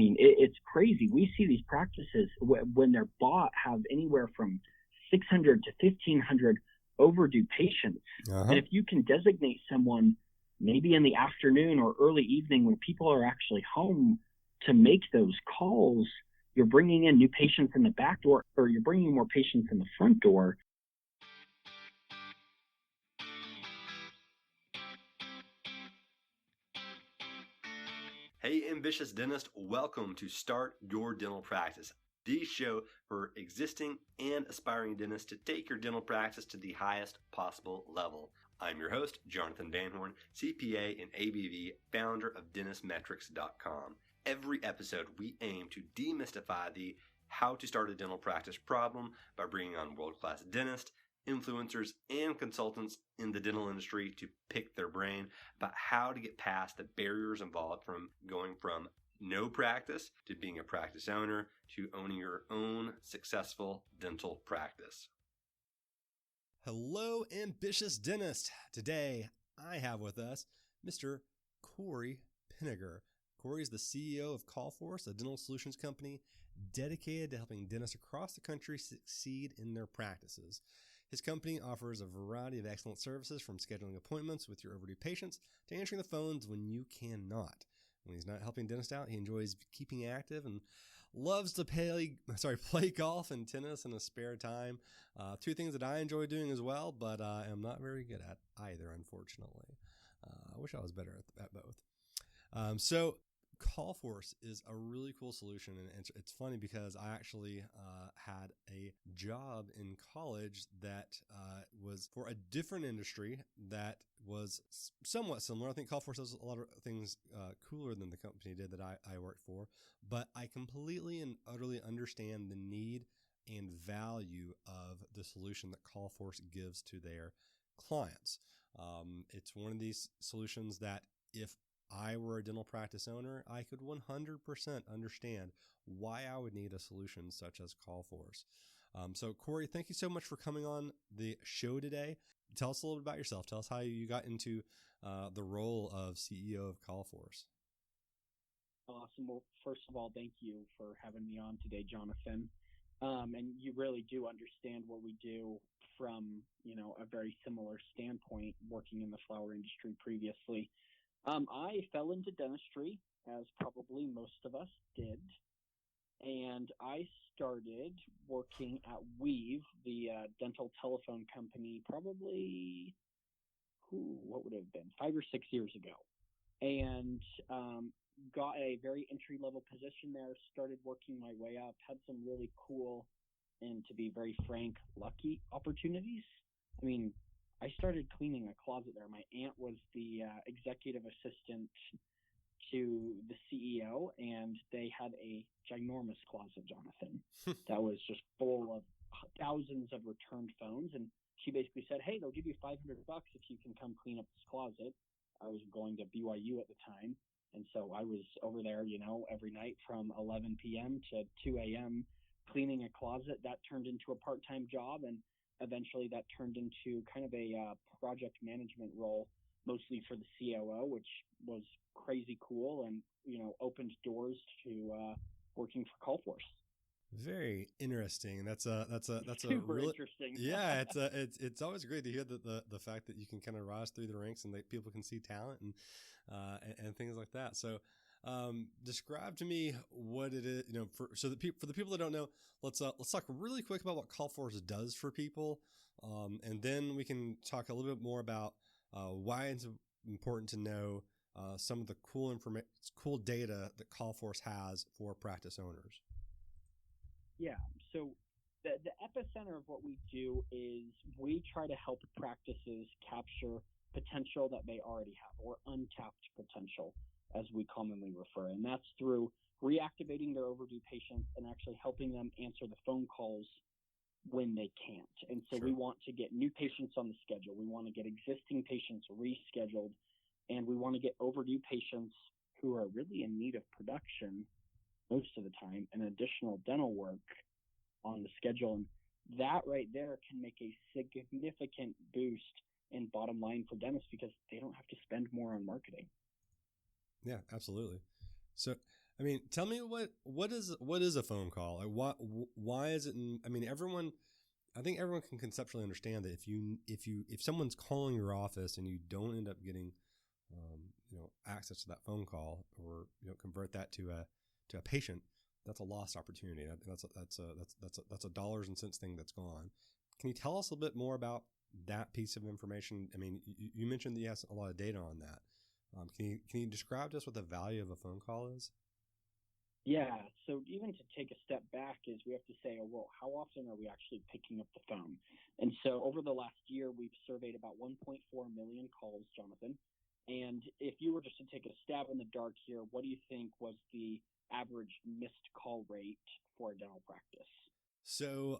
mean, it's crazy. We see these practices when they're bought have anywhere from 600 to 1,500 overdue patients. Uh-huh. And if you can designate someone maybe in the afternoon or early evening when people are actually home to make those calls, you're bringing in new patients in the back door, or you're bringing more patients in the front door. Hey, ambitious dentist, welcome to Start Your Dental Practice, the show for existing and aspiring dentists to take your dental practice to the highest possible level. I'm your host, Jonathan Van Horn, CPA and ABV, founder of dentistmetrics.com. Every episode, we aim to demystify the how to start a dental practice problem by bringing on world-class dentists, influencers, and consultants in the dental industry to pick their brain about how to get past the barriers involved from going from no practice to being a practice owner to owning your own successful dental practice. Hello, ambitious dentist. Today, I have with us Mr. Cory Pinegar. Cory is the CEO of Callforce, a dental solutions company dedicated to helping dentists across the country succeed in their practices. His company offers a variety of excellent services, from scheduling appointments with your overdue patients to answering the phones when you cannot. When he's not helping dentists out, he enjoys keeping active and loves to play golf and tennis in his spare time. Two things that I enjoy doing as well, but I am not very good at either, unfortunately. I wish I was better at both. So Callforce is a really cool solution, and it's funny because I actually had a job in college that was for a different industry that was somewhat similar. I think Callforce does a lot of things cooler than the company did that I worked for, but I completely and utterly understand the need and value of the solution that Callforce gives to their clients. It's one of these solutions that if I were a dental practice owner, I could 100% understand why I would need a solution such as Callforce. So Cory, thank you so much for coming on the show today. Tell us a little bit about yourself. Tell us how you got into the role of CEO of Callforce. Awesome. Well, first of all, thank you for having me on today, Jonathan. And you really do understand what we do from, a very similar standpoint, working in the flower industry previously. I fell into dentistry, as probably most of us did, and I started working at Weave, the dental telephone company, probably, what would it have been, 5 or 6 years ago, and got a very entry-level position there, started working my way up, had some really cool, and to be very frank, lucky opportunities. I mean, I started cleaning a closet there. My aunt was the executive assistant to the CEO, and they had a ginormous closet, Jonathan, that was just full of thousands of returned phones. And she basically said, hey, they'll give you $500 if you can come clean up this closet. I was going to BYU at the time. And so I was over there, every night from 11 p.m. to 2 a.m. cleaning a closet. That turned into a part-time job, and eventually that turned into kind of a project management role, mostly for the COO, which was crazy cool and, opened doors to working for Callforce. Very interesting. That's a super really interesting. Yeah, it's always great to hear the fact that you can kind of rise through the ranks and that people can see talent and things like that. So describe to me what it is, for the people that don't know, let's talk really quick about what Callforce does for people. And then we can talk a little bit more about why it's important to know some of the cool data that Callforce has for practice owners. Yeah. So the epicenter of what we do is we try to help practices capture potential that they already have, or untapped potential, as we commonly refer. And that's through reactivating their overdue patients and actually helping them answer the phone calls when they can't. And so Sure. We want to get new patients on the schedule. We want to get existing patients rescheduled, and we want to get overdue patients who are really in need of production most of the time and additional dental work on the schedule. And that right there can make a significant boost in bottom line for dentists because they don't have to spend more on marketing. Yeah, absolutely. So I mean, tell me what is a phone call? Like why is it? I think everyone can conceptually understand that if someone's calling your office and you don't end up getting, access to that phone call, or convert that to a patient, that's a lost opportunity. That's a dollars and cents thing that's gone. Can you tell us a little bit more about that piece of information? I mean, you mentioned that you have a lot of data on that. Can you describe to us what the value of a phone call is? Yeah. So even to take a step back is we have to say, oh, well, how often are we actually picking up the phone? And so over the last year, we've surveyed about 1.4 million calls, Jonathan. And if you were just to take a stab in the dark here, what do you think was the average missed call rate for a dental practice? So,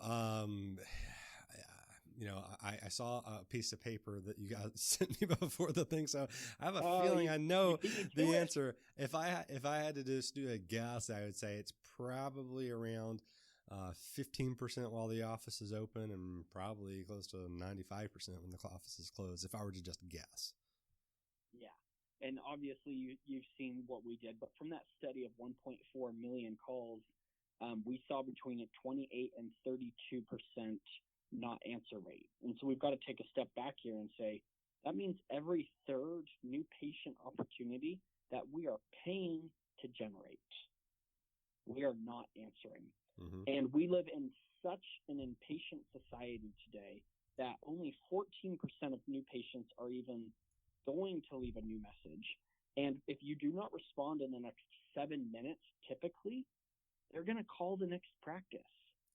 I saw a piece of paper that you guys sent me before the thing, so I have a feeling I know the answer. If I had to just do a guess, I would say it's probably around 15% while the office is open, and probably close to 95% when the office is closed, if I were to just guess. Yeah. And obviously you've seen what we did, but from that study of 1.4 million calls, we saw between a 28 and 32% not answer rate. And so we've got to take a step back here and say, that means every third new patient opportunity that we are paying to generate, we are not answering. Mm-hmm. And we live in such an impatient society today that only 14% of new patients are even going to leave a new message. And if you do not respond in the next 7 minutes, typically, they're going to call the next practice.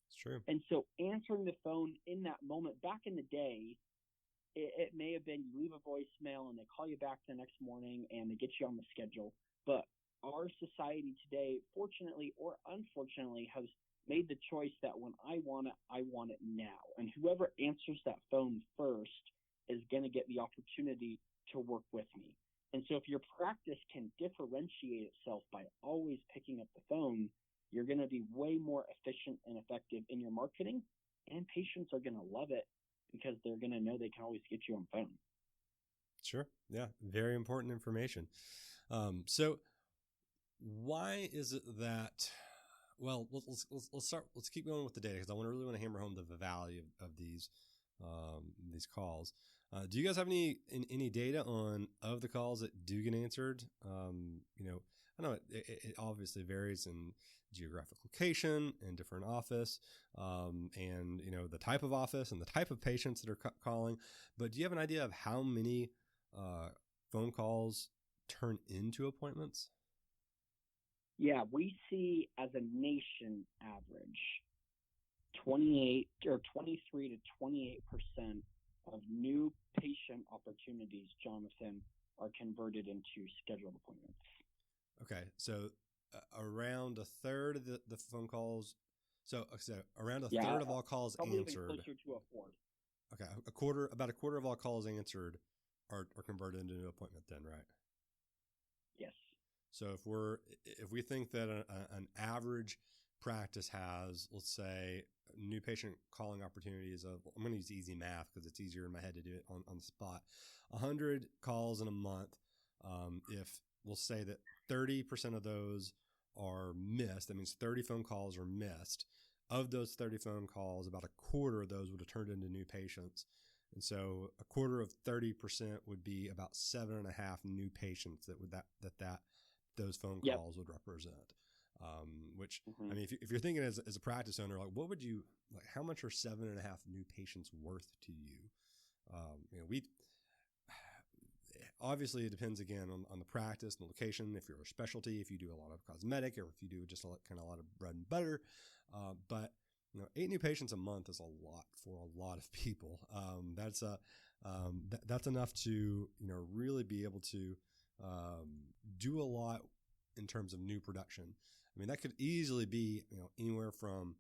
It's true. And so answering the phone in that moment, back in the day, it may have been you leave a voicemail and they call you back the next morning and they get you on the schedule. But our society today, fortunately or unfortunately, has made the choice that when I want it now. And whoever answers that phone first is going to get the opportunity to work with me. And so if your practice can differentiate itself by always picking up the phone, you're going to be way more efficient and effective in your marketing, and patients are going to love it because they're going to know they can always get you on phone. Sure. Yeah. Very important information. So why is it that, well, let's keep going with the data, because I really want to hammer home the value of these calls. Do you guys have any data on of the calls that do get answered? I know it obviously varies in geographic location and different office, and the type of office and the type of patients that are calling. But do you have an idea of how many phone calls turn into appointments? Yeah, we see as a nation average 23 to 28% of new patient opportunities, Jonathan, are converted into scheduled appointments. Okay, so around a third of the phone calls. So around a third of all calls answered. Closer to a fourth. Okay, about a quarter of all calls answered are converted into an appointment. Then, right? Yes. So if we think that an average practice has, let's say, new patient calling opportunities of, I'm going to use easy math because it's easier in my head to do it on the spot, 100 calls in a month. If we'll say that 30% of those are missed, that means 30 phone calls are missed. Of those 30 phone calls, about a quarter of those would have turned into new patients. And so a quarter of 30% would be about 7.5 new patients that those phone calls would represent. Which, I mean, if you're thinking as a practice owner, like, what would you, like, how much are 7.5 new patients worth to you? We obviously, it depends again on the practice and the location. If you're a specialty, if you do a lot of cosmetic, or if you do just a lot of bread and butter, but 8 new patients a month is a lot for a lot of people. That's enough to really be able to do a lot in terms of new production. I mean, that could easily be anywhere from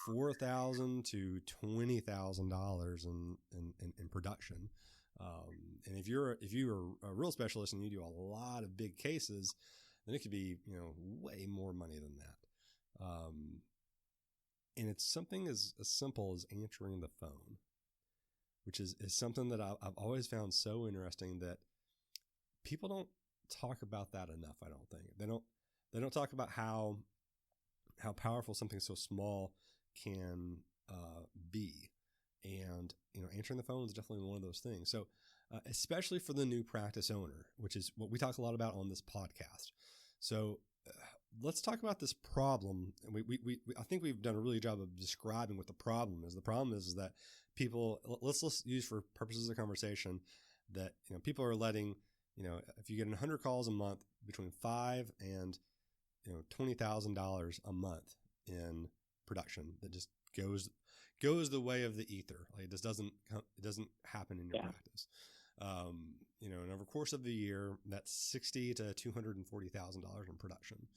$4,000 to $20,000 in production. And if you're a real specialist and you do a lot of big cases, then it could be way more money than that. And it's something as simple as answering the phone, which is something that I've always found so interesting, that people don't talk about that enough. I don't think they They don't talk about how powerful something so small can be. And, answering the phone is definitely one of those things. So, especially for the new practice owner, which is what we talk a lot about on this podcast. So, let's talk about this problem. And I think we've done a really good job of describing what the problem is. The problem is that people, let's use for purposes of conversation that, people are letting, if you get 100 calls a month, between $5,000 and $20,000 a month in production, that just goes the way of the ether. Like, it doesn't happen in your practice. And over the course of the year, that's $60,000 to $240,000 in production,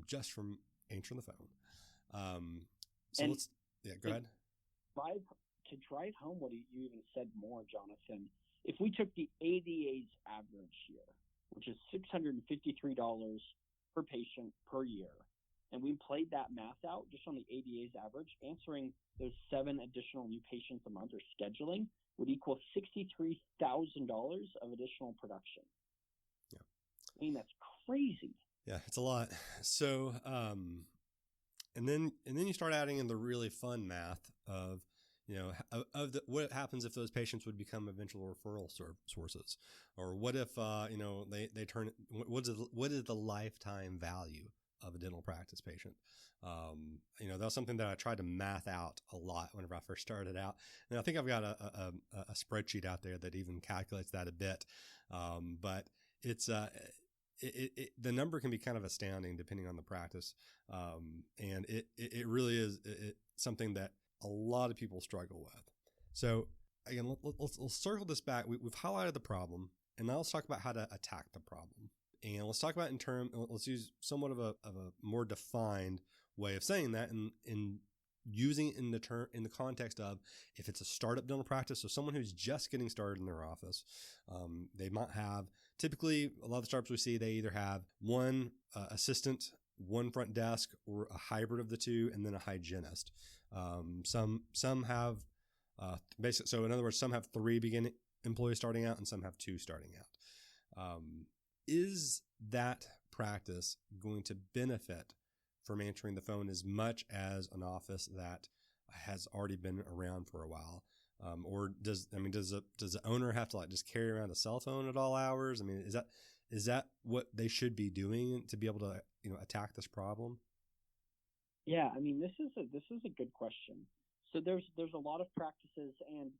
just from answering the phone. Go ahead. To drive home what you even said more, Jonathan, if we took the ADA's average year, which is $653 per patient per year, and we played that math out just on the ADA's average, answering those 7 additional new patients a month or scheduling would equal $63,000 of additional production. Yeah. I mean, that's crazy. Yeah, it's a lot. So, and then you start adding in the really fun math of, what happens if those patients would become eventual referral sources, or what if, they turn, what is the lifetime value of a dental practice patient? That was something that I tried to math out a lot whenever I first started out. And I think I've got a spreadsheet out there that even calculates that a bit. But it's, the number can be kind of astounding depending on the practice. And it really is something that a lot of people struggle with. So again, let's circle this back. We've highlighted the problem, and now let's talk about how to attack the problem. And let's talk about let's use somewhat of a more defined way of saying that, and using it in the context of, if it's a startup dental practice, so someone who's just getting started in their office, they might have, typically a lot of the startups we see, they either have one assistant, one front desk, or a hybrid of the two, and then a hygienist. Some have basically, so in other words, some have 3 beginning employees starting out, and some have 2 starting out. Is that practice going to benefit from answering the phone as much as an office that has already been around for a while? Or does the owner have to just carry around a cell phone at all hours? I mean, is that what they should be doing to be able to, attack this problem? Yeah, I mean, this is a good question. So there's a lot of practices, and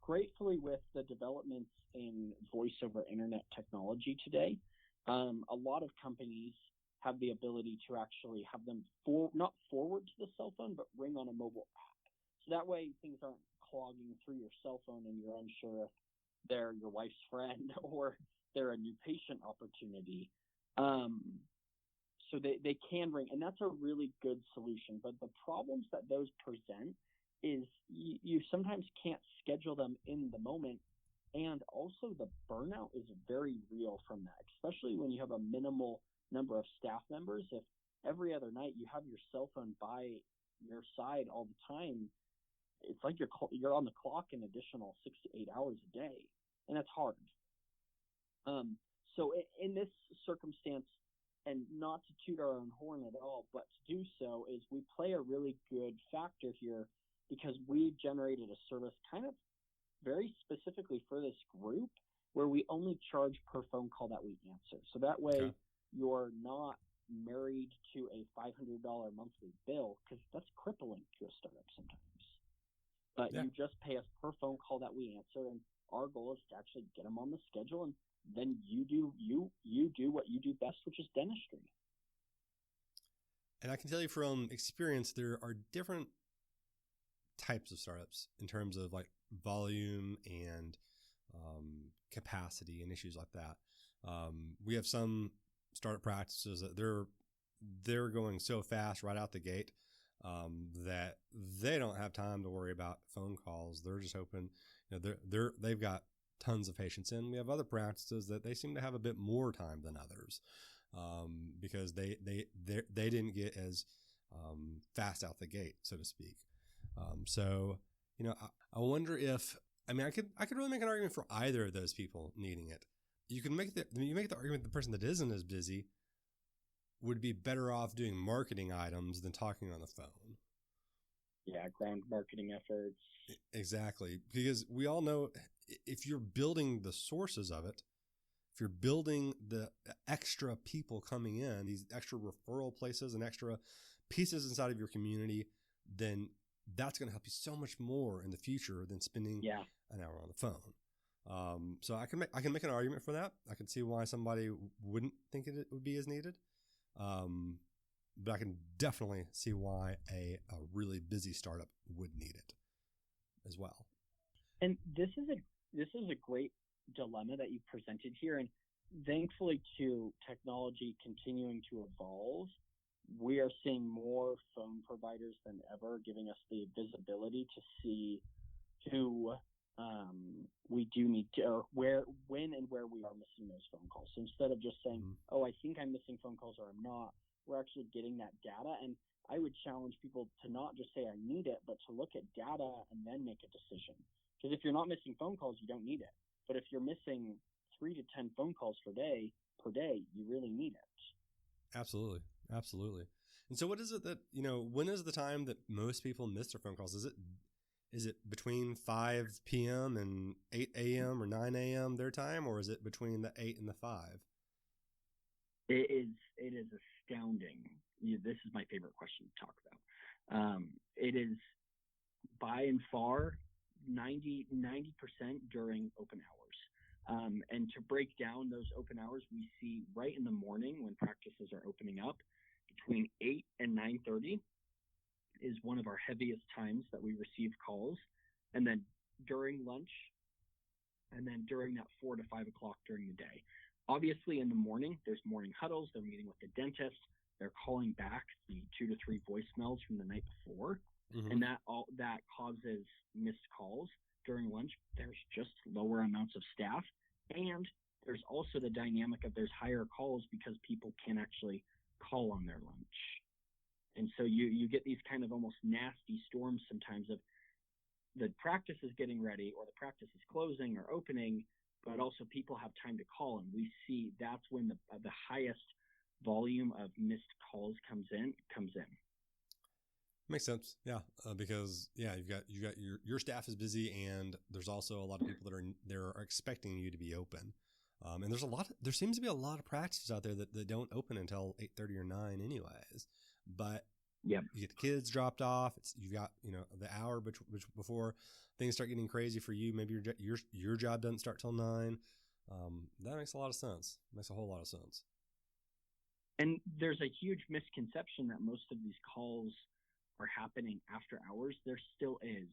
gratefully with the developments in voice over internet technology today, a lot of companies have the ability to actually have them not forward to the cell phone, but ring on a mobile app. So that way things aren't clogging through your cell phone and you're unsure if they're your wife's friend or they're a new patient opportunity. So they can ring, and that's a really good solution. But the problems that those present is you sometimes can't schedule them in the moment. And also the burnout is very real from that, especially when you have a minimal number of staff members. If every other night you have your cell phone by your side all the time, it's like you're on the clock an additional 6 to 8 hours a day, and that's hard. So in this circumstance, and not to toot our own horn at all, but to do so, is we play a really good factor here because we generated a service kind of very specifically for this group where we only charge per phone call that we answer. So that way you're not married to a $500 monthly bill, because that's crippling to a startup sometimes. But you just pay us per phone call that we answer, and our goal is to actually get them on the schedule, and then you do what you do best, which is dentistry. And I can tell you from experience, there are different types of startups in terms of volume and capacity and issues like that. We have some startup practices that they're going so fast right out the gate that they don't have time to worry about phone calls. They're just hoping, they've got tons of patients in. We have other practices that they seem to have a bit more time than others because they didn't get as fast out the gate, so to speak. So I wonder if, I could really make an argument for either of those people needing it. You can make the argument the person that isn't as busy would be better off doing marketing items than talking on the phone. Yeah, ground marketing efforts. Exactly. Because we all know if you're building the sources of it, if you're building the extra people coming in, these extra referral places and extra pieces inside of your community, then that's going to help you so much more in the future than spending an hour on the phone. So I can make an argument for that. I can see why somebody wouldn't think it would be as needed. But I can definitely see why a really busy startup would need it as well. And this is a great dilemma that you presented here. And thankfully to technology continuing to evolve, we are seeing more phone providers than ever, giving us the visibility to see who we do need to, or when and where we are missing those phone calls. So instead of just saying, oh, I think I'm missing phone calls or I'm not, we're actually getting that data. And I would challenge people to not just say I need it, but to look at data and then make a decision. Because if you're not missing phone calls, you don't need it. But if you're missing 3 to 10 phone calls per day, you really need it. Absolutely. Absolutely. And so what is it that, when is the time that most people miss their phone calls? Is it between 5 p.m. and 8 a.m. or 9 a.m. their time, or is it between the 8 and the 5? It is astounding. This is my favorite question to talk about. It is by and far 90% during open hours. And to break down those open hours, we see right in the morning when practices are opening up, between 8 and 9:30 is one of our heaviest times that we receive calls. And then during lunch, and then during that 4 to 5 o'clock during the day. Obviously, in the morning, there's morning huddles. They're meeting with the dentist. They're calling back the 2 to 3 voicemails from the night before. Mm-hmm. And that causes missed calls. During lunch, there's just lower amounts of staff. And there's also the dynamic of there's higher calls because people can't actually call on their lunch. And so you get these kind of almost nasty storms sometimes of the practice is getting ready or the practice is closing or opening, but also people have time to call. And we see that's when the highest volume of missed calls comes in. Makes sense. Yeah. Because you've got your staff is busy, and there's also a lot of people that are expecting you to be open. And there seems to be a lot of practices out there that don't open until 8:30 or 9 anyways. But you get the kids dropped off. You've got, the hour before things start getting crazy for you. Maybe your job doesn't start till 9. That makes a lot of sense. Makes a whole lot of sense. And there's a huge misconception that most of these calls are happening after hours. There still is.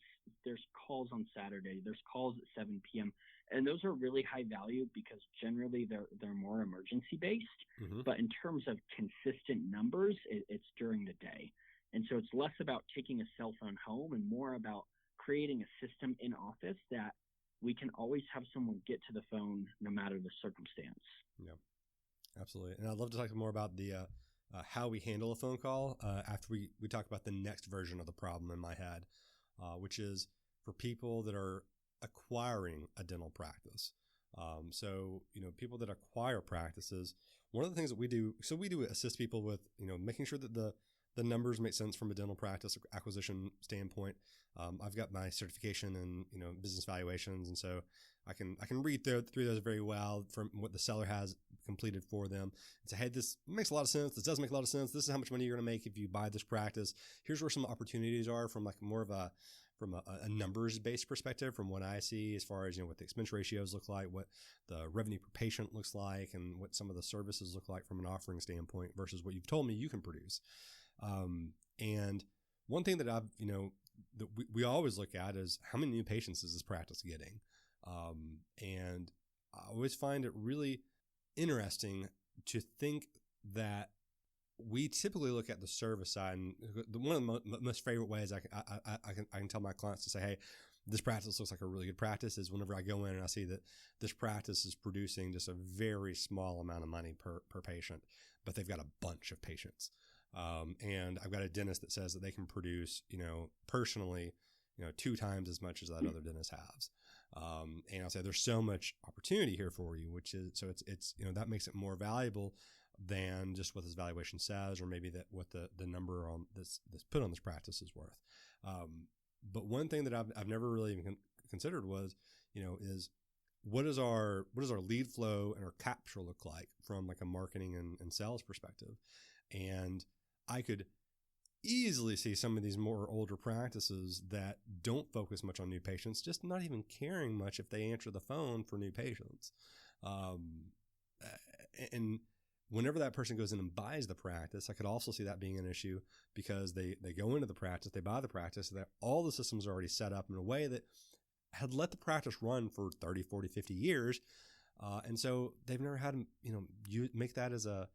There's calls on Saturday. There's calls at 7 p.m. And those are really high value because generally they're more emergency based. Mm-hmm. But in terms of consistent numbers, it's during the day. And so it's less about taking a cell phone home and more about creating a system in office that we can always have someone get to the phone no matter the circumstance. Yeah, absolutely. And I'd love to talk more about the how we handle a phone call after we talk about the next version of the problem in my head, which is for people that are acquiring a dental practice. So, people that acquire practices, one of the things that we do assist people with, making sure that the numbers make sense from a dental practice acquisition standpoint. I've got my certification in, business valuations. And so I can read through those very well from what the seller has completed for them and say, hey, this makes a lot of sense. This does make a lot of sense. This is how much money you're going to make if you buy this practice. Here's where some opportunities are from more of a numbers-based perspective from what I see as far as, what the expense ratios look like, what the revenue per patient looks like, and what some of the services look like from an offering standpoint versus what you've told me you can produce. And one thing that I've, that we always look at is how many new patients is this practice getting? And I always find it really interesting to think that we typically look at the service side, and one of the most favorite ways I can tell my clients to say, hey, this practice looks like a really good practice is whenever I go in and I see that this practice is producing just a very small amount of money per patient, but they've got a bunch of patients. And I've got a dentist that says that they can produce, personally, 2 times as much as that other dentist has. And I'll say there's so much opportunity here for you, which is, so it's, that makes it more valuable than just what this valuation says, or maybe that what the number on this put on this practice is worth. But one thing that I've never really even considered was, is what does our lead flow and our capture look like from like a marketing and sales perspective? And I could easily see some of these more older practices that don't focus much on new patients, just not even caring much if they answer the phone for new patients. And whenever that person goes in and buys the practice, I could also see that being an issue because they go into the practice, they buy the practice, that all the systems are already set up in a way that had let the practice run for 30, 40, 50 years. And so they've never had you make that as a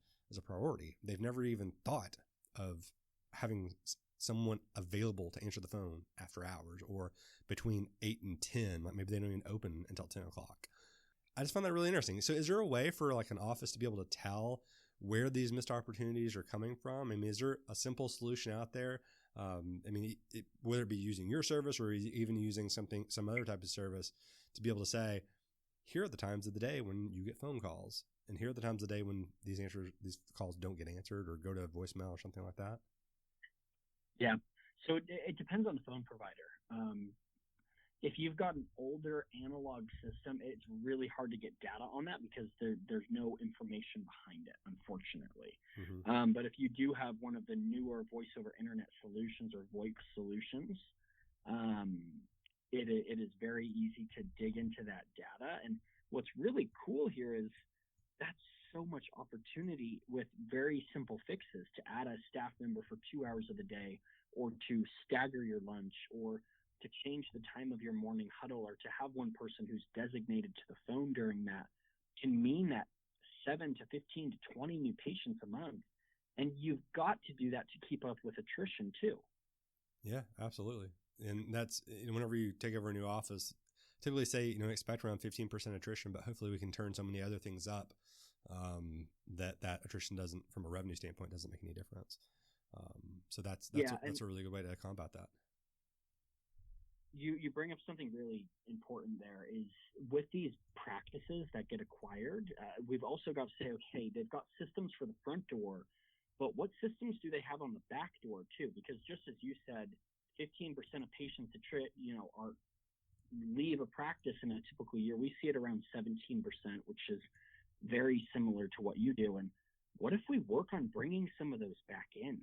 priority. They've never even thought of having someone available to answer the phone after hours or between 8 and 10. Like maybe they don't even open until 10 o'clock. I just found that really interesting. So is there a way for like an office to be able to tell where these missed opportunities are coming from? I mean, is there a simple solution out there? Whether it be using your service or even using some other type of service to be able to say, here are the times of the day when you get phone calls, and here are the times of the day when these calls don't get answered or go to voicemail or something like that. Yeah. So it depends on the phone provider. If you've got an older analog system, it's really hard to get data on that because there's no information behind it, unfortunately. Mm-hmm. But if you do have one of the newer voice over internet solutions or VoIP solutions, it is very easy to dig into that data. And what's really cool here is that's so much opportunity with very simple fixes to add a staff member for 2 hours of the day, or to stagger your lunch, or to change the time of your morning huddle, or to have one person who's designated to the phone during that, can mean that 7 to 15 to 20 new patients a month. And you've got to do that to keep up with attrition too. Yeah, absolutely. And that's, whenever you take over a new office, typically say, expect around 15% attrition, but hopefully we can turn so many other things up that attrition doesn't, from a revenue standpoint, doesn't make any difference. So that's a really good way to combat that. You bring up something really important there is with these practices that get acquired, we've also got to say, okay, they've got systems for the front door, but what systems do they have on the back door too? Because just as you said, 15% of patients leave a practice in a typical year. We see it around 17%, which is very similar to what you do. And what if we work on bringing some of those back in?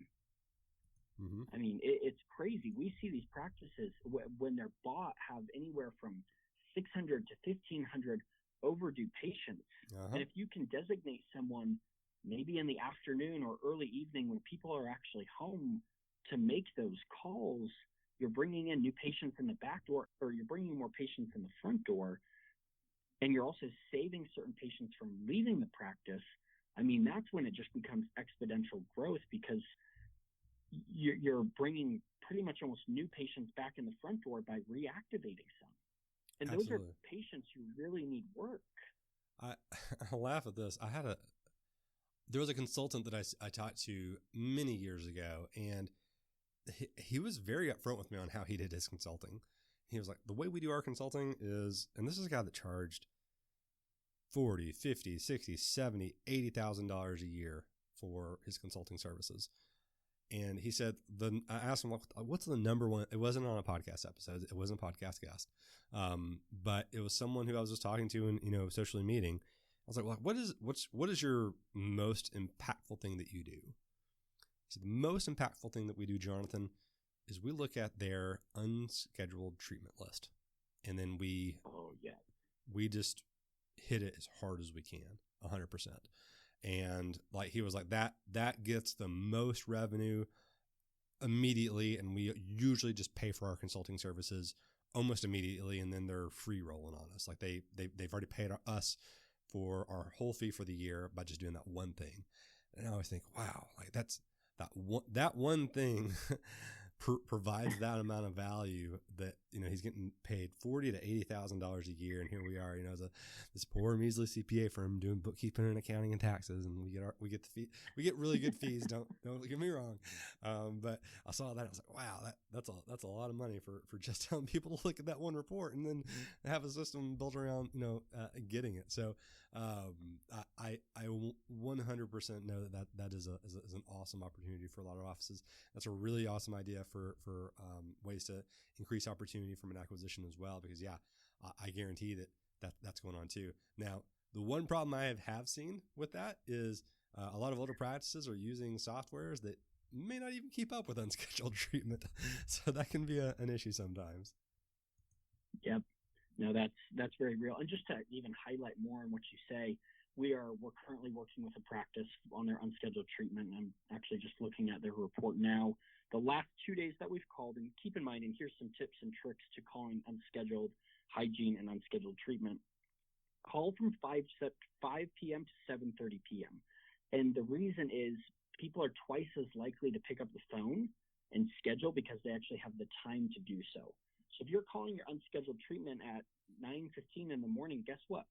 Mm-hmm. I mean, it's crazy. We see these practices when they're bought have anywhere from 600 to 1,500 overdue patients. Uh-huh. And if you can designate someone maybe in the afternoon or early evening when people are actually home to make those calls, you're bringing in new patients in the back door, or you're bringing more patients in the front door, and you're also saving certain patients from leaving the practice. I mean, that's when it just becomes exponential growth, because you're bringing pretty much almost new patients back in the front door by reactivating some. And Absolutely. Those are patients who really need work. I laugh at this. There was a consultant that I talked to many years ago, and he was very upfront with me on how he did his consulting. He was like, the way we do our consulting is, and this is a guy that charged $40, $50, $60, $70, $80,000 a year for his consulting services. And he said, I asked him, what's the number one? It wasn't on a podcast episode. It wasn't a podcast guest. But it was someone who I was just talking to and, socially meeting. I was like, well, what is your most impactful thing that you do? He said, the most impactful thing that we do, Jonathan, is we look at their unscheduled treatment list. And then we just hit it as hard as we can, 100%. And like he was like, that gets the most revenue immediately, and we usually just pay for our consulting services almost immediately, and then they're free rolling on us. Like they've already paid us for our whole fee for the year by just doing that one thing. And I always think, wow, like that one thing provides that amount of value that he's getting paid $40,000 to $80,000 a year, and here we are, this poor measly CPA firm doing bookkeeping and accounting and taxes, and we get really good fees. Don't get me wrong, but I saw that, I was like, wow, that's a lot of money for just telling people to look at that one report and then have a system built around getting it. So I 100% know that is an awesome opportunity for a lot of offices. That's a really awesome idea for ways to increase opportunity from an acquisition as well, because I guarantee that's going on too. Now, the one problem I have seen with that is a lot of older practices are using softwares that may not even keep up with unscheduled treatment. So that can be an issue sometimes. Yep. No, that's very real. And just to even highlight more on what you say, we're currently working with a practice on their unscheduled treatment. I'm actually just looking at their report now. The last 2 days that we've called, and keep in mind, and here's some tips and tricks to calling unscheduled hygiene and unscheduled treatment. Call from 5 p.m. to 7:30 p.m. And the reason is people are twice as likely to pick up the phone and schedule because they actually have the time to do so. So if you're calling your unscheduled treatment at 9:15 in the morning, guess what?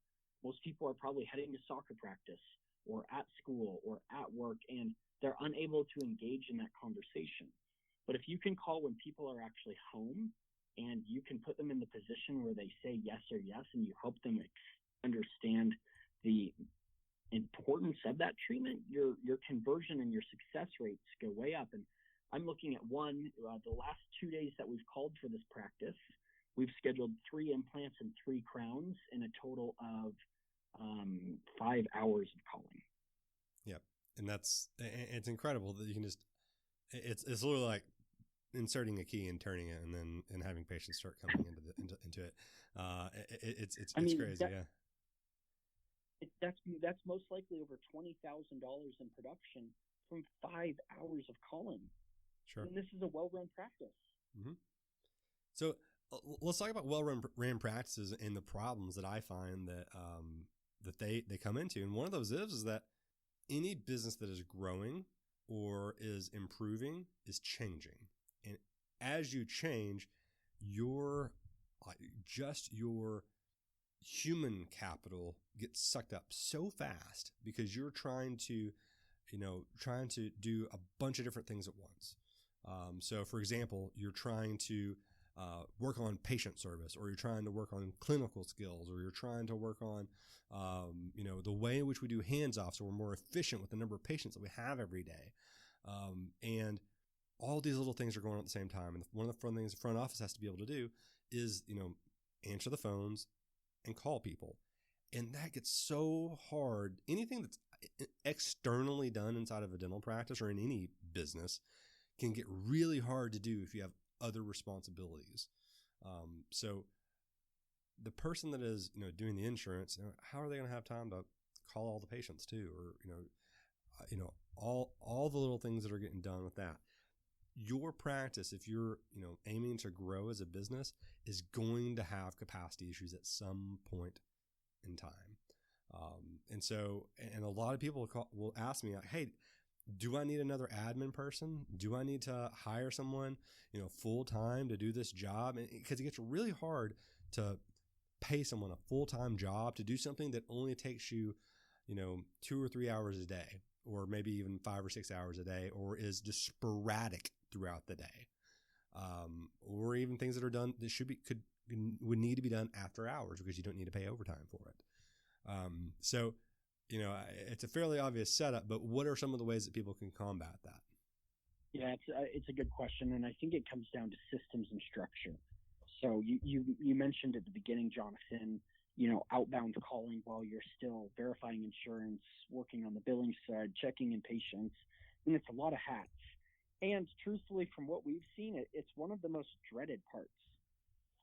Most people are probably heading to soccer practice or at school or at work, and they're unable to engage in that conversation. But if you can call when people are actually home and you can put them in the position where they say yes or yes, and you help them understand the importance of that treatment, your conversion and your success rates go way up. And I'm looking at the last 2 days that we've called for this practice, we've scheduled 3 implants and 3 crowns in a total of 5 hours of calling. Yep. And it's incredible that you can just, it's literally like inserting a key and turning it and having patients start coming into it. It's crazy. That's most likely over $20,000 in production from 5 hours of calling. Sure. And this is a well-run practice. Mm-hmm. So let's talk about well-run practices and the problems that I find that they come into. And one of those is that any business that is growing or is improving is changing. And as you change, your human capital gets sucked up so fast because you're trying to do a bunch of different things at once. So for example, you're trying to work on patient service, or you're trying to work on clinical skills, or you're trying to work on, the way in which we do hands-off so we're more efficient with the number of patients that we have every day. And all these little things are going on at the same time. And one of the things the front office has to be able to do is, answer the phones and call people. And that gets so hard. Anything that's externally done inside of a dental practice or in any business can get really hard to do if you have other responsibilities. So the person that is, doing the insurance, how are they going to have time to call all the patients too? Or, all the little things that are getting done with that. Your practice, if you're, aiming to grow as a business, is going to have capacity issues at some point in time. And a lot of people will ask me, like, hey, do I need another admin person? Do I need to hire someone, full time to do this job? Because it gets really hard to pay someone a full-time job to do something that only takes you, 2 or 3 hours a day, or maybe even 5 or 6 hours a day, or is just sporadic throughout the day. Or even things that are done that would need to be done after hours because you don't need to pay overtime for it. So, it's a fairly obvious setup, but what are some of the ways that people can combat that? Yeah, it's a good question, and I think it comes down to systems and structure. So you mentioned at the beginning, Jonathan, outbound calling while you're still verifying insurance, working on the billing side, checking in patients, and it's a lot of hats. And truthfully, from what we've seen, it's one of the most dreaded parts.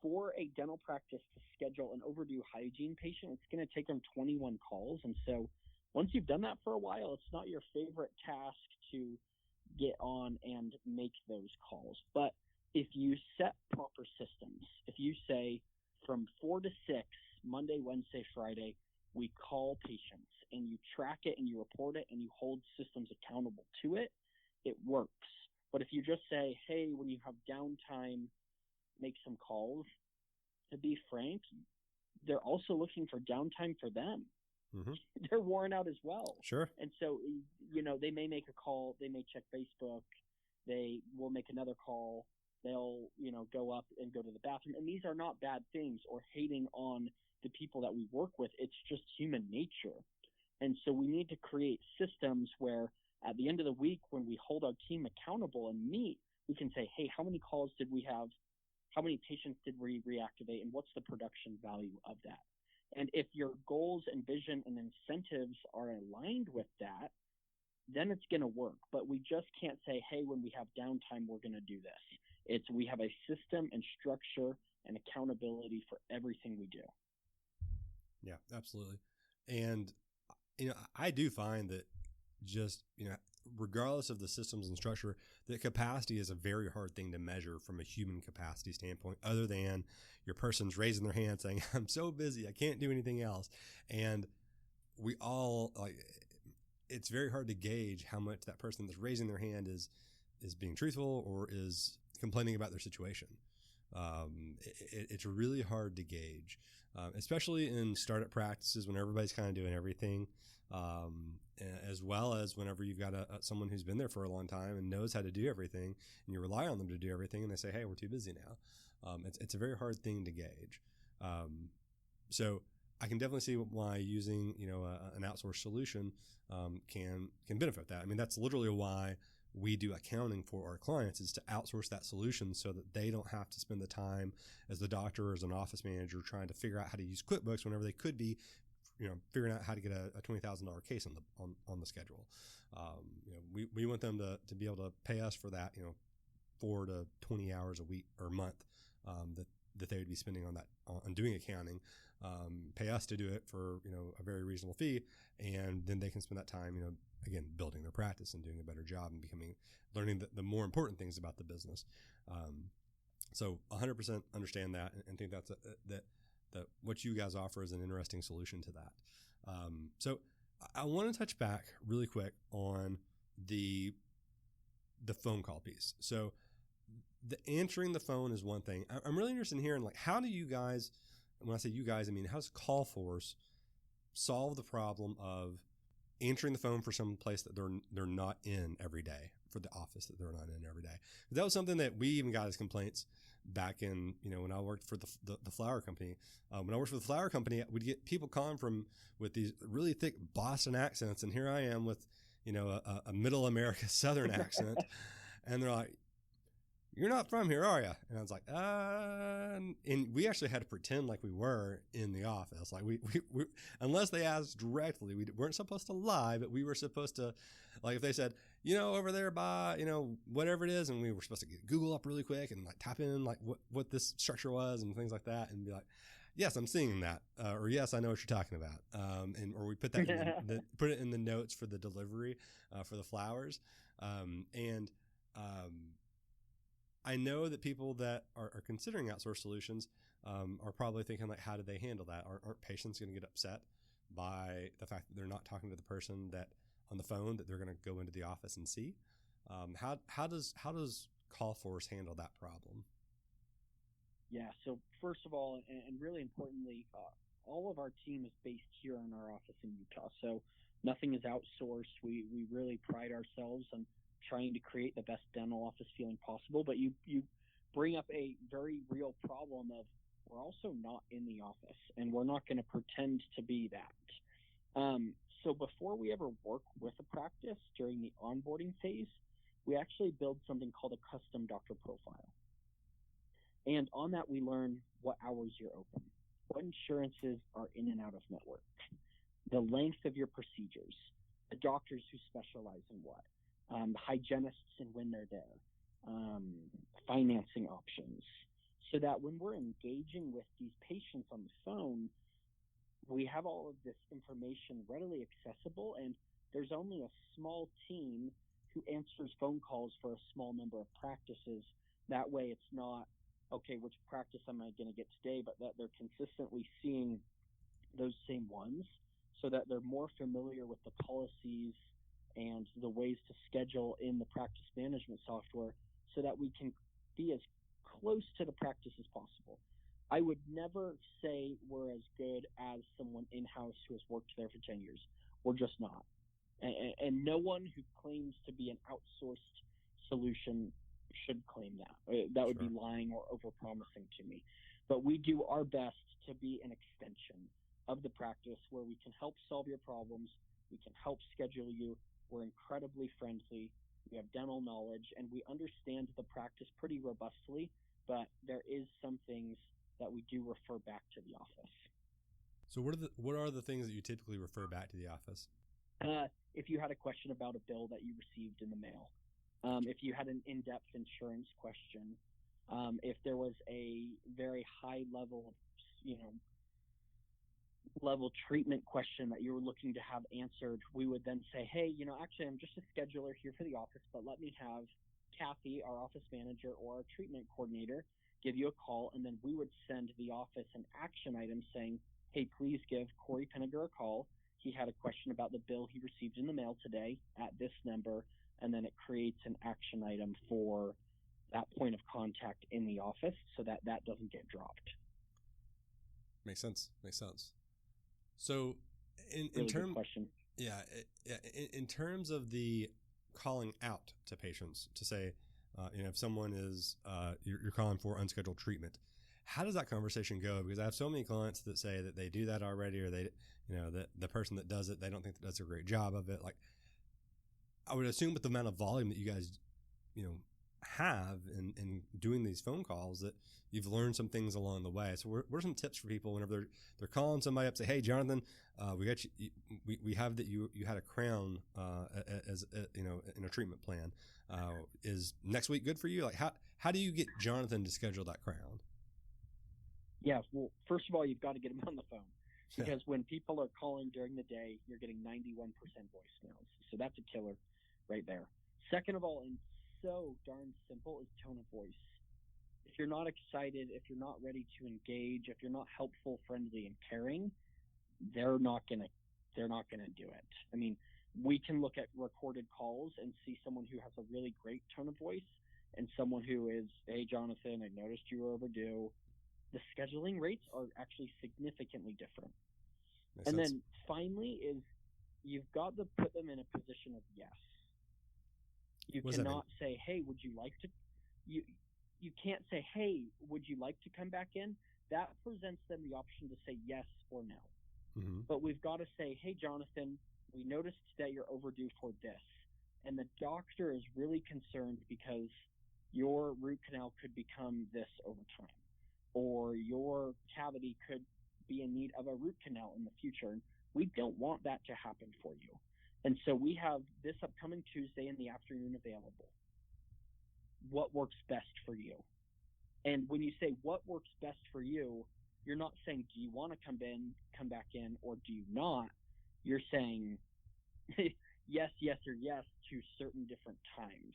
For a dental practice to schedule an overdue hygiene patient, it's going to take them 21 calls. And so once you've done that for a while, it's not your favorite task to get on and make those calls. But if you set proper systems, if you say from 4 to 6, Monday, Wednesday, Friday, we call patients, and you track it and you report it and you hold systems accountable to it, it works. But if you just say, hey, when you have downtime, make some calls, to be frank, they're also looking for downtime for them. Mm-hmm. They're worn out as well. Sure. And so, they may make a call, they may check Facebook, they will make another call, they'll, go up and go to the bathroom. And these are not bad things or hating on the people that we work with. It's just human nature. And so we need to create systems where at the end of the week, when we hold our team accountable and meet, we can say, hey, how many calls did we have? How many patients did we reactivate? And what's the production value of that? And if your goals and vision and incentives are aligned with that, then it's going to work. But we just can't say, hey, when we have downtime, we're going to do this. We have a system and structure and accountability for everything we do. Yeah, absolutely. And, I do find that just, regardless of the systems and structure, that capacity is a very hard thing to measure from a human capacity standpoint, other than your person's raising their hand saying, I'm so busy, I can't do anything else. And we all it's very hard to gauge how much that person that's raising their hand is being truthful or is complaining about their situation. It's really hard to gauge, especially in startup practices when everybody's kind of doing everything, as well as whenever you've got someone who's been there for a long time and knows how to do everything, and you rely on them to do everything, and they say, hey, we're too busy now. It's a very hard thing to gauge. So I can definitely see why using, an outsourced solution can benefit that. I mean, that's literally why we do accounting for our clients, is to outsource that solution so that they don't have to spend the time as the doctor or as an office manager trying to figure out how to use QuickBooks whenever they could be, figuring out how to get a $20,000 case on the schedule. We want them to be able to pay us for that, 4 to 20 hours a week or month, that they would be spending on that, on doing accounting, pay us to do it for, a very reasonable fee. And then they can spend that time, again, building their practice and doing a better job and learning the more important things about the business. So 100% understand that and think that's that what you guys offer is an interesting solution to that. So I want to touch back really quick on the phone call piece. So the answering the phone is one thing. I'm really interested in hearing, how do you guys, when I say you guys, I mean, how does Callforce solve the problem of answering the phone for some place that they're not in every day, for the office that they're not in every day? That was something that we even got as complaints back in, when I worked for the flower company. When I worked for the flower company, we'd get people calling with these really thick Boston accents, and here I am with, a middle America Southern accent, and they're like, you're not from here, are you? And I was like, and we actually had to pretend like we were in the office. Like we unless they asked directly, we weren't supposed to lie, but we were supposed to, if they said, over there by, whatever it is, and we were supposed to get Google up really quick and type in what this structure was and things like that, and be like, yes, I'm seeing that, or yes, I know what you're talking about, or we put that put it in the notes for the delivery for the flowers, I know that people that are considering outsourced solutions are probably thinking, how do they handle that? Aren't patients going to get upset by the fact that they're not talking to the person that on the phone that they're going to go into the office and see? How does Callforce handle that problem? Yeah. So first of all, and really importantly, all of our team is based here in our office in Utah. So nothing is outsourced. We really pride ourselves on trying to create the best dental office feeling possible. But you bring up a very real problem of, we're also not in the office, and we're not going to pretend to be that. So before we ever work with a practice during the onboarding phase, we actually build something called a custom doctor profile. And on that, we learn what hours you're open, what insurances are in and out of network, the length of your procedures, the doctors who specialize in what, hygienists and when they're there, financing options, so that when we're engaging with these patients on the phone, we have all of this information readily accessible, and there's only a small team who answers phone calls for a small number of practices. That way it's not, okay, which practice am I going to get today, but that they're consistently seeing those same ones, so that they're more familiar with the policies and the ways to schedule in the practice management software, so that we can be as close to the practice as possible. I would never say we're as good as someone in-house who has worked there for 10 years. We're just not. And no one who claims to be an outsourced solution should claim that. That would be lying or overpromising to me. But we do our best to be an extension of the practice where we can help solve your problems, we can help schedule you. We're incredibly friendly. We have dental knowledge, and we understand the practice pretty robustly, but there is some things that we do refer back to the office. So what are the things that you typically refer back to the office? If you had a question about a bill that you received in the mail, if you had an in-depth insurance question, if there was a very high level, level treatment question that you were looking to have answered, we would then say, hey, actually I'm just a scheduler here for the office, but let me have Kathy, our office manager, or our treatment coordinator give you a call, and then we would send the office an action item saying, hey, please give Cory Pinegar a call. He had a question about the bill he received in the mail today at this number, and then it creates an action item for that point of contact in the office so that that doesn't get dropped. Makes sense. So in terms of the calling out to patients to say, if someone is, you're calling for unscheduled treatment, how does that conversation go? Because I have so many clients that say that they do that already, or they, that the person that does it, they don't think that does a great job of it. Like, I would assume with the amount of volume that you guys, have in doing these phone calls, that you've learned some things along the way. So what are some tips for people whenever they're calling somebody up, say, hey, Jonathan, we got you, we have that you had a crown, as in a treatment plan. Is next week good for you? Like, how do you get Jonathan to schedule that crown? Yeah, well, first of all, you've got to get him on the phone, because when people are calling during the day, you're getting 91% voicemails. So that's a killer right there. Second of all, and so darn simple, is tone of voice. If you're not excited, if you're not ready to engage, if you're not helpful, friendly, and caring, they're not gonna do it. I mean, we can look at recorded calls and see someone who has a really great tone of voice and someone who is, hey, Jonathan, I noticed you were overdue. The scheduling rates are actually significantly different. And then finally is you've got to put them in a position of yes. You cannot say, hey, would you like to, you can't say, hey, would you like to come back in? That presents them the option to say yes or no. Mm-hmm. But we've got to say, hey, Jonathan, we noticed that you're overdue for this. And the doctor is really concerned because your root canal could become this over time, or your cavity could be in need of a root canal in the future. We don't want that to happen for you. And so we have this upcoming Tuesday in the afternoon available. What works best for you? And when you say what works best for you, you're not saying, do you want to come back in, or do you not? You're saying yes, yes, or yes to certain different times.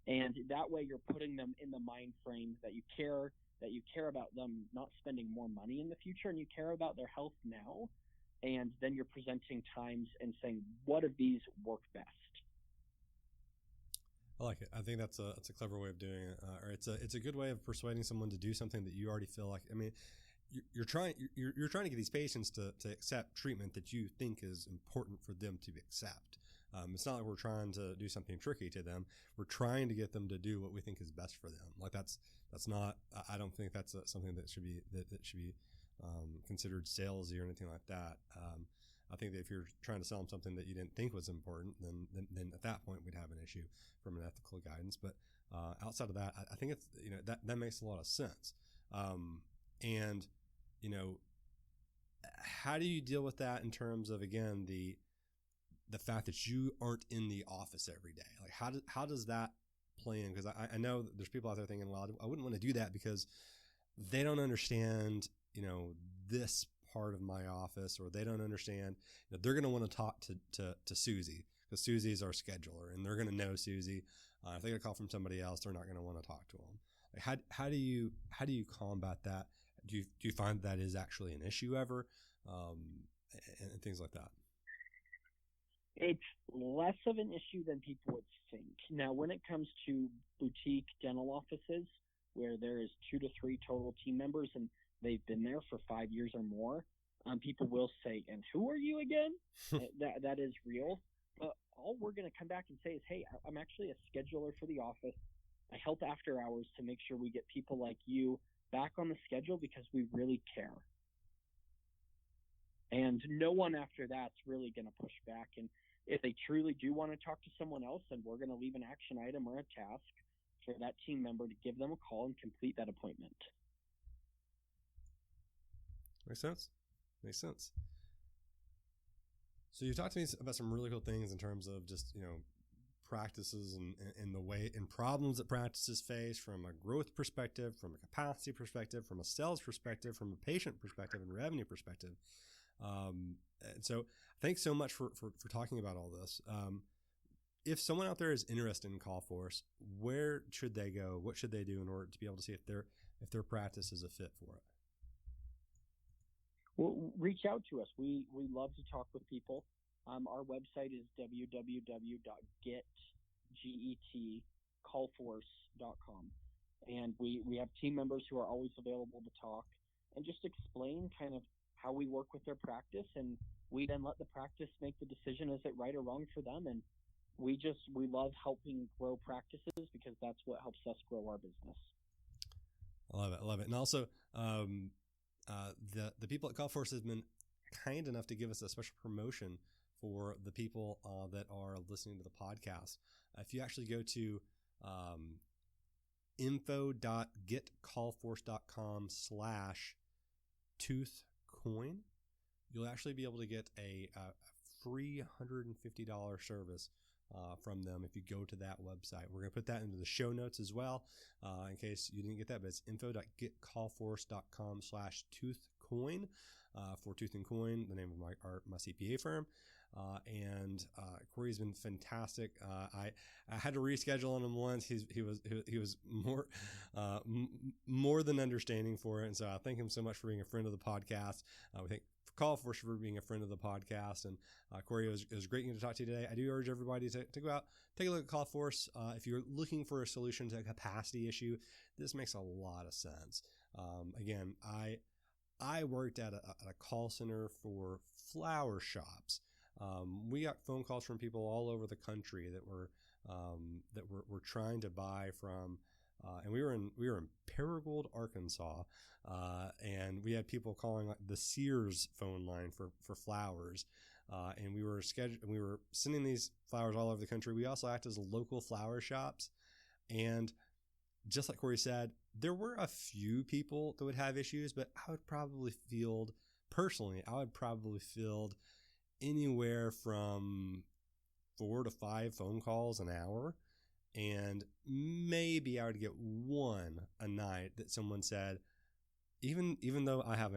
And that way you're putting them in the mind frame that you care about them not spending more money in the future, and you care about their health now. And then you're presenting times and saying, what of these work best? I like it. I think that's a clever way of doing it, or it's a good way of persuading someone to do something that you already feel like. I mean, you're trying to get these patients to accept treatment that you think is important for them to accept. It's not like we're trying to do something tricky to them. We're trying to get them to do what we think is best for them. Like that's not. I don't think that's something that should be considered salesy or anything like that. I think that if you're trying to sell them something that you didn't think was important, then at that point we'd have an issue from an ethical guidance. But outside of that, I think it's that makes a lot of sense. And how do you deal with that in terms of, again, the fact that you aren't in the office every day? Like how does that play in? Because I know that there's people out there thinking, well, I wouldn't want to do that because they don't understand this part of my office, or they don't understand they're going to want to talk to Susie, because Susie's our scheduler and they're going to know Susie. If they get a call from somebody else, they're not going to want to talk to them. Like how do you combat that? Do you find that is actually an issue ever, and things like that? It's less of an issue than people would think. Now, when it comes to boutique dental offices, where there is 2 to 3 total team members and they've been there for 5 years or more, people will say, "And who are you again?" that is real. But all we're going to come back and say is, "Hey, I'm actually a scheduler for the office. I help after hours to make sure we get people like you back on the schedule because we really care." And no one after that's really going to push back. And if they truly do want to talk to someone else, then we're going to leave an action item or a task for that team member to give them a call and complete that appointment. Makes sense. Makes sense. So you talked to me about some really cool things in terms of just, practices and the way and problems that practices face from a growth perspective, from a capacity perspective, from a sales perspective, from a patient perspective and revenue perspective. And so thanks so much for talking about all this. If someone out there is interested in Callforce, where should they go? What should they do in order to be able to see if their practice is a fit for it? Well, reach out to us. We love to talk with people. Our website is www.getcallforce.com. And we have team members who are always available to talk and just explain kind of how we work with their practice. And we then let the practice make the decision, is it right or wrong for them? And we love helping grow practices because that's what helps us grow our business. I love it. I love it. And also, the people at Callforce have been kind enough to give us a special promotion for the people that are listening to the podcast. If you actually go to info.getcallforce.com/toothcoin, you'll actually be able to get a free $150 service from them if you go to that website. We're going to put that into the show notes as well in case you didn't get that, but it's info.getcallforce.com/toothcoin for Tooth and Coin, the name of my CPA firm. And Cory's been fantastic. I had to reschedule on him once. He was more than understanding for it, and so I thank him so much for being a friend of the podcast. We thank Callforce for being a friend of the podcast, and Cory, it was great getting to talk to you today. I do urge everybody to go out, take a look at Callforce. If you're looking for a solution to a capacity issue, this makes a lot of sense. Again, I worked at a call center for flower shops. We got phone calls from people all over the country that were trying to buy from, and we were in Paragould, Arkansas, and we had people calling the Sears phone line for flowers, and we were sending these flowers all over the country. We also act as local flower shops, and just like Cory said, there were a few people that would have issues, but I would probably field anywhere from 4 to 5 phone calls an hour. And maybe I would get one a night that someone said, even though I have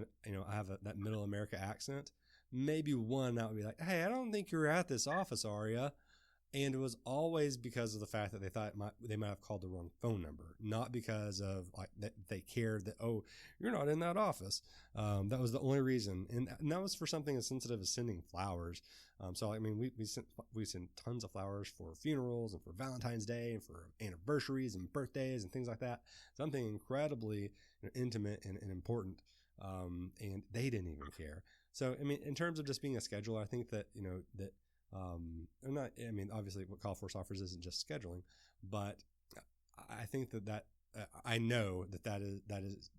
that middle America accent, maybe one that would be like, "Hey, I don't think you're at this office, are you?" And it was always because of the fact that they thought they might have called the wrong phone number, not because of like that they cared that, "Oh, you're not in that office." That was the only reason, and that was for something as sensitive as sending flowers. So I mean, we send tons of flowers for funerals and for Valentine's Day and for anniversaries and birthdays and things like that. Something incredibly intimate and important, and they didn't even care. So I mean, in terms of just being a scheduler, I think that obviously what Callforce offers isn't just scheduling, but I think that I know that is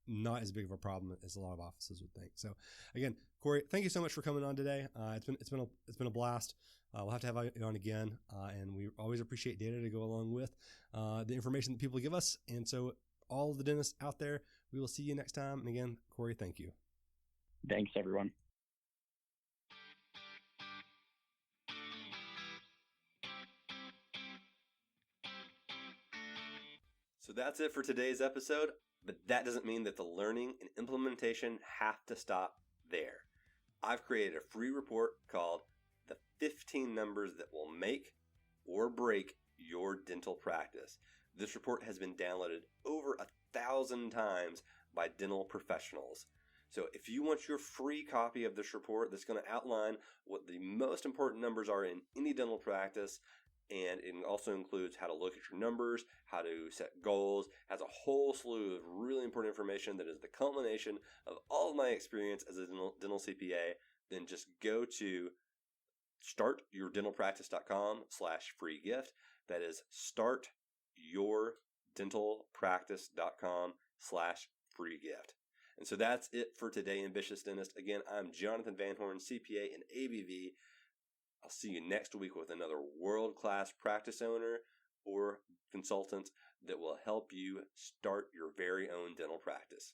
not as big of a problem as a lot of offices would think. So again, Cory, thank you so much for coming on today. It's been a blast. We'll have to have you on again, and we always appreciate data to go along with the information that people give us. And so all of the dentists out there, we will see you next time. And again, Cory, thank you. Thanks, everyone. So that's it for today's episode, but that doesn't mean that the learning and implementation have to stop there. I've created a free report called The 15 Numbers That Will Make or Break Your Dental Practice. This report has been downloaded over 1,000 times by dental professionals. So if you want your free copy of this report that's going to outline what the most important numbers are in any dental practice, And it also includes how to look at your numbers, how to set goals, has a whole slew of really important information that is the culmination of all of my experience as a dental CPA. Then just go to startyourdentalpractice.com/free gift. That is startyourdentalpractice.com/free gift. And so that's it for today, Ambitious Dentist. Again, I'm Jonathan Van Horn, CPA and ABV. I'll see you next week with another world-class practice owner or consultant that will help you start your very own dental practice.